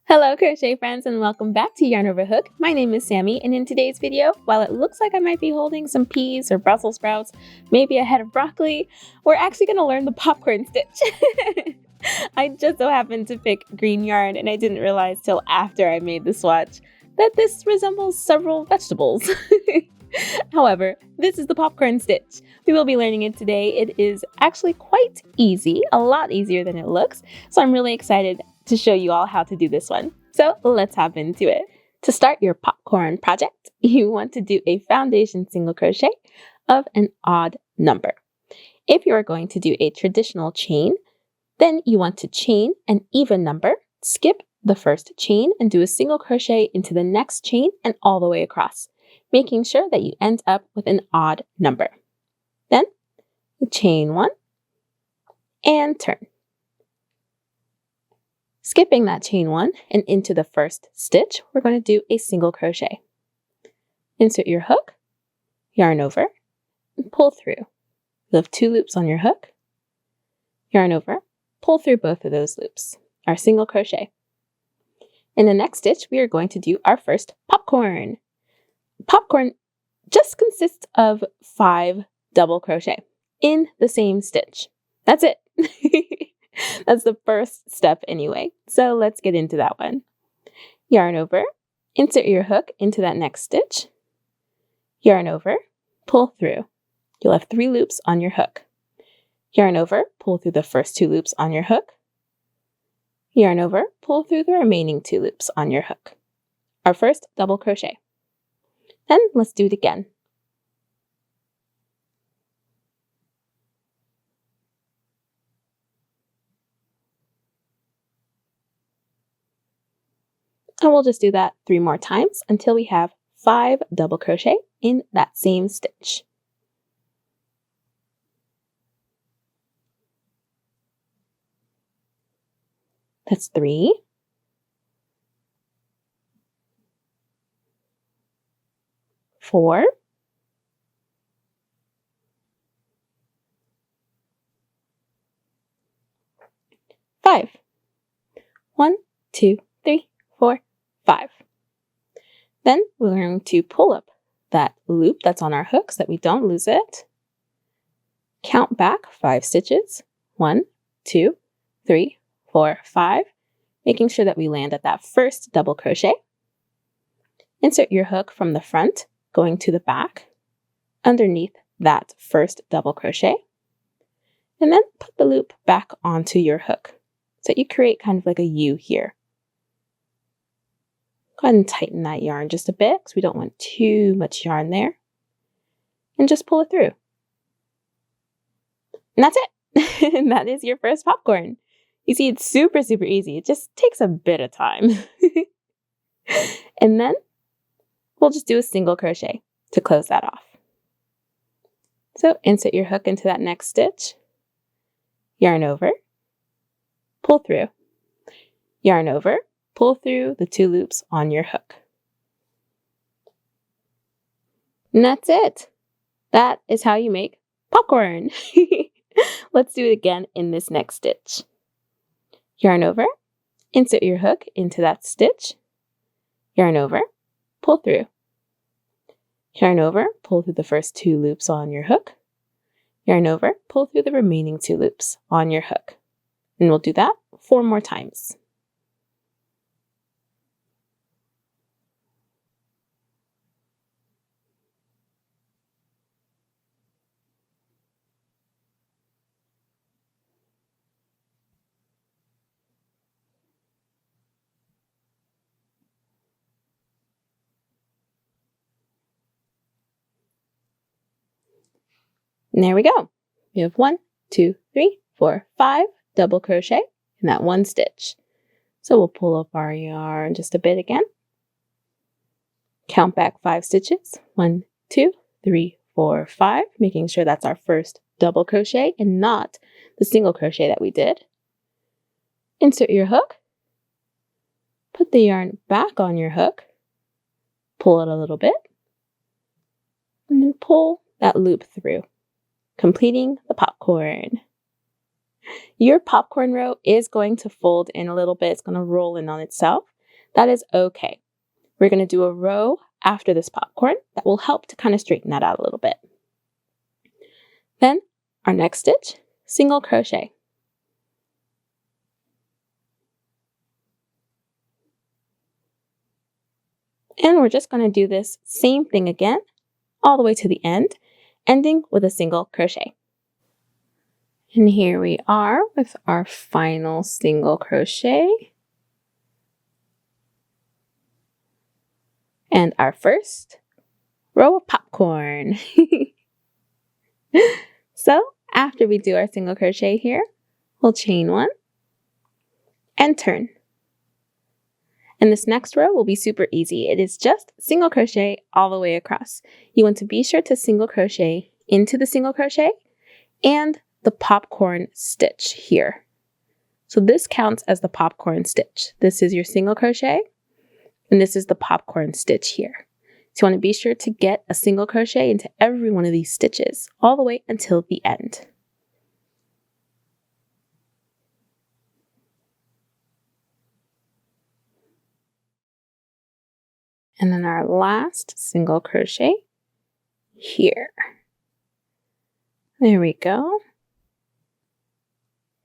Hello crochet friends and welcome back to Yarn Over Hook. My name is Sammy and in today's video, while it looks like I might be holding some peas or Brussels sprouts, maybe a head of broccoli, we're actually going to learn the popcorn stitch. I just so happened to pick green yarn and I didn't realize till after I made the swatch that this resembles several vegetables. However, this is the popcorn stitch. We will be learning it today. It is actually quite easy, a lot easier than it looks, so I'm really excited to show you all how to do this one. So let's hop into it. To start your popcorn project, you want to do a foundation single crochet of an odd number. If you are going to do a traditional chain, then you want to chain an even number, skip the first chain and do a single crochet into the next chain and all the way across, making sure that you end up with an odd number. Then you chain one and turn. Skipping that chain one and into the first stitch, we're going to do a single crochet. Insert your hook, yarn over, and pull through. You'll have 2 loops on your hook, yarn over, pull through both of those loops, our single crochet. In the next stitch, we are going to do our first popcorn. Popcorn just consists of 5 double crochet in the same stitch. That's it. That's the first step anyway. So let's get into that one. Yarn over, insert your hook into that next stitch, yarn over, pull through. You'll have 3 loops on your hook. Yarn over, pull through the first 2 loops on your hook. Yarn over, pull through the remaining 2 loops on your hook. Our first double crochet. Then let's do it again. And we'll just do that 3 more times until we have 5 double crochet in that same stitch. That's 3. 4. 5. 1, 2, 3, 4, 5. Then we're going to pull up that loop that's on our hook so that we don't lose it. Count back 5 stitches. 1, 2, 3, 4, 5, making sure that we land at that first double crochet. Insert your hook from the front, going to the back, underneath that first double crochet, and then put the loop back onto your hook. So you create kind of like a U here. Go ahead and tighten that yarn just a bit because we don't want too much yarn there. And just pull it through. And that's it. And that is your first popcorn. You see, it's super, super easy. It just takes a bit of time. And then we'll just do a single crochet to close that off. So insert your hook into that next stitch, yarn over, pull through, yarn over, pull through the 2 loops on your hook. And that's it. That is how you make popcorn. Let's do it again in this next stitch. Yarn over, insert your hook into that stitch, yarn over, pull through. Yarn over, pull through the first 2 loops on your hook. Yarn over, pull through the remaining 2 loops on your hook. And we'll do that 4 more times. And there we go. We have 1, 2, 3, 4, 5 double crochet in that 1 stitch. So we'll pull up our yarn just a bit again. Count back 5 stitches. 1, 2, 3, 4, 5, making sure that's our first double crochet and not the single crochet that we did. Insert your hook. Put the yarn back on your hook. Pull it a little bit. And then pull that loop through, completing the popcorn. Your popcorn row is going to fold in a little bit. It's going to roll in on itself. That is okay. We're going to do a row after this popcorn that will help to kind of straighten that out a little bit. Then our next stitch, single crochet. And we're just going to do this same thing again all the way to the end, ending with a single crochet. And here we are with our final single crochet and our first row of popcorn. So after we do our single crochet here, we'll chain one and turn. And this next row will be super easy. It is just single crochet all the way across. You want to be sure to single crochet into the single crochet and the popcorn stitch here. So this counts as the popcorn stitch. This is your single crochet, and this is the popcorn stitch here. So you want to be sure to get a single crochet into every one of these stitches all the way until the end. And then our last single crochet here. There we go.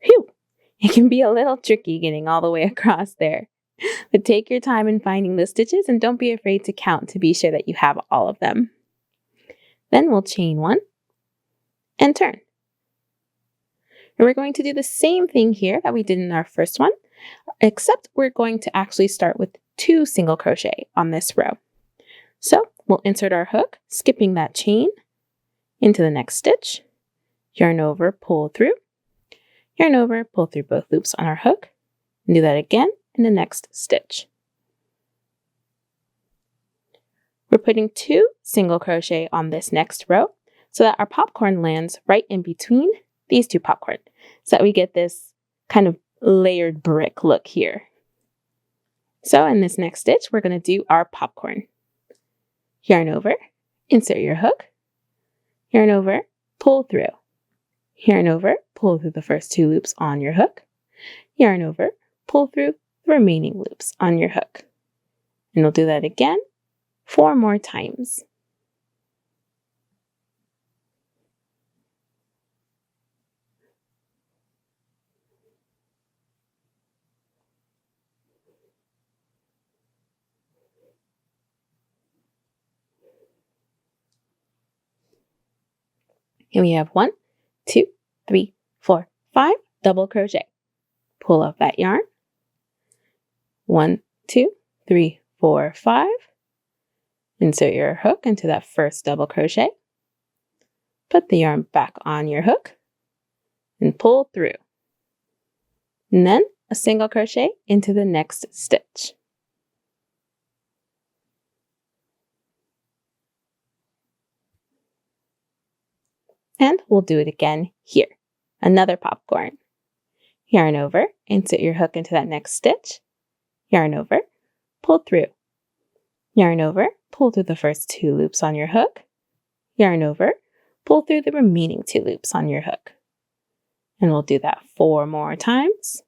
Phew! It can be a little tricky getting all the way across there. But take your time in finding the stitches and don't be afraid to count to be sure that you have all of them. Then we'll chain one and turn. And we're going to do the same thing here that we did in our first one, except we're going to actually start with 2 single crochet on this row. So we'll insert our hook, skipping that chain into the next stitch, yarn over, pull through, yarn over, pull through both loops on our hook, and do that again in the next stitch. We're putting 2 single crochet on this next row so that our popcorn lands right in between these 2 popcorn, so that we get this kind of layered brick look here. So in this next stitch, we're going to do our popcorn. Yarn over, insert your hook, yarn over, pull through, yarn over, pull through the first 2 loops on your hook, yarn over, pull through the remaining loops on your hook. And we'll do that again 4 more times. And we have 1, 2, 3, 4, 5 double crochet. Pull up that yarn. 1, 2, 3, 4, 5. Insert your hook into that first double crochet. Put the yarn back on your hook and pull through. And then a single crochet into the next stitch. And we'll do it again here. Another popcorn. Yarn over, insert your hook into that next stitch. Yarn over, pull through. Yarn over, pull through the first 2 loops on your hook. Yarn over, pull through the remaining 2 loops on your hook. And we'll do that 4 more times.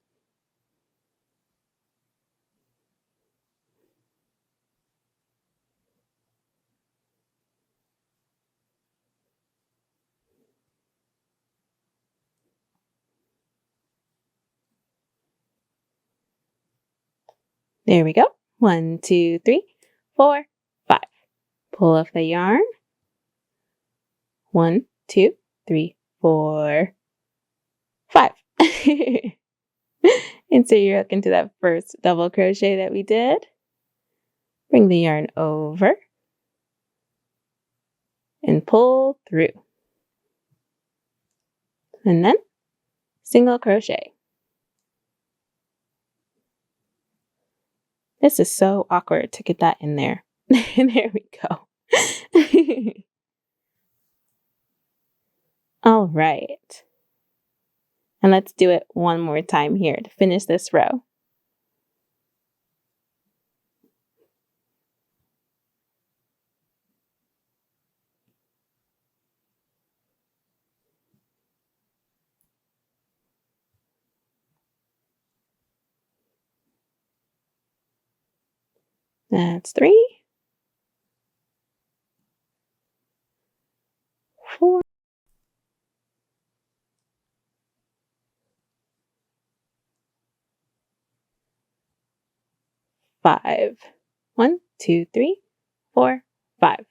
There we go. 1, 2, 3, 4, 5. Pull off the yarn. 1, 2, 3, 4, 5. Insert your hook into that first double crochet that we did. Bring the yarn over and pull through. And then single crochet. This is so awkward to get that in there. There we go. All right. And let's do it one more time here to finish this row. That's 3, 4, 5. 1, 2, 3, 4, 5.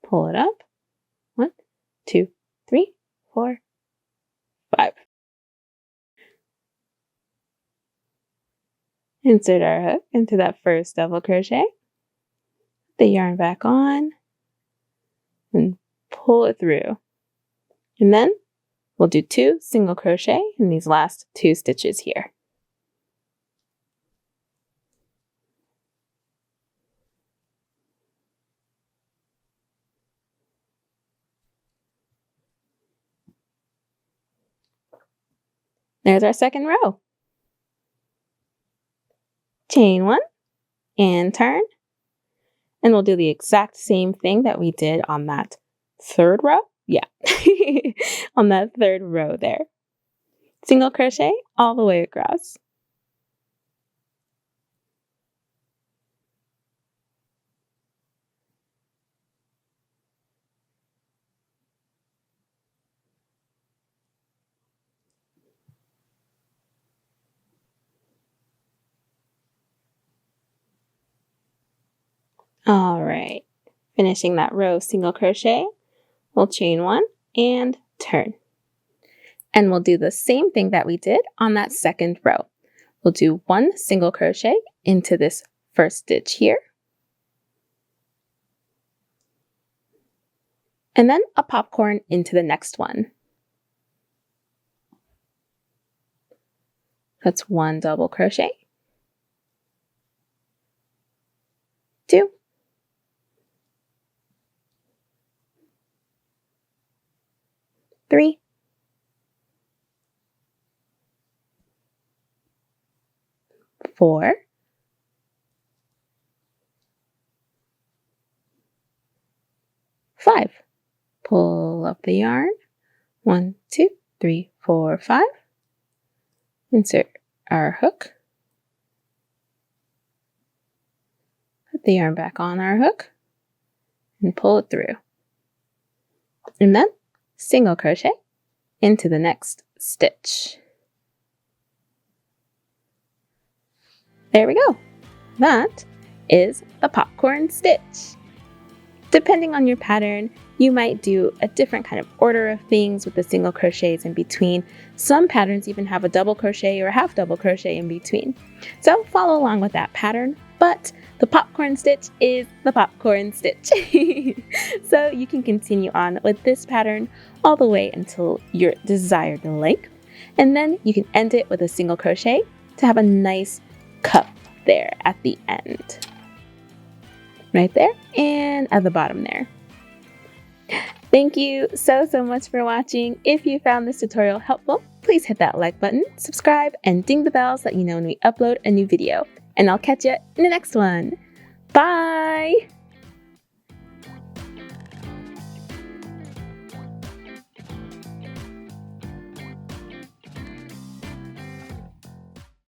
Pull it up. 1, 2, 3, 4, 5. Insert our hook into that first double crochet. Put the yarn back on and pull it through. And then we'll do 2 single crochet in these last 2 stitches here. There's our second row. Chain 1 and turn. And we'll do the exact same thing that we did on that third row. Yeah, on that third row there. Single crochet all the way across. All right, finishing that row single crochet, we'll chain 1 and turn. And we'll do the same thing that we did on that second row. We'll do 1 single crochet into this first stitch here. And then a popcorn into the next one. That's 1 double crochet. 2. 3. 4. 5. Pull up the yarn. 1, 2, 3, 4, 5. Insert our hook. Put the yarn back on our hook and pull it through. And then single crochet into the next stitch. There we go. That is a popcorn stitch. Depending on your pattern, you might do a different kind of order of things with the single crochets in between. Some patterns even have a double crochet or a half double crochet in between. So follow along with that pattern, but the popcorn stitch is the popcorn stitch. So you can continue on with this pattern all the way until your desired length. And then you can end it with a single crochet to have a nice cup there at the end. Right there and at the bottom there. Thank you so much for watching. If you found this tutorial helpful, please hit that like button, subscribe, and ding the bell so that you know when we upload a new video. And I'll catch you in the next one. Bye!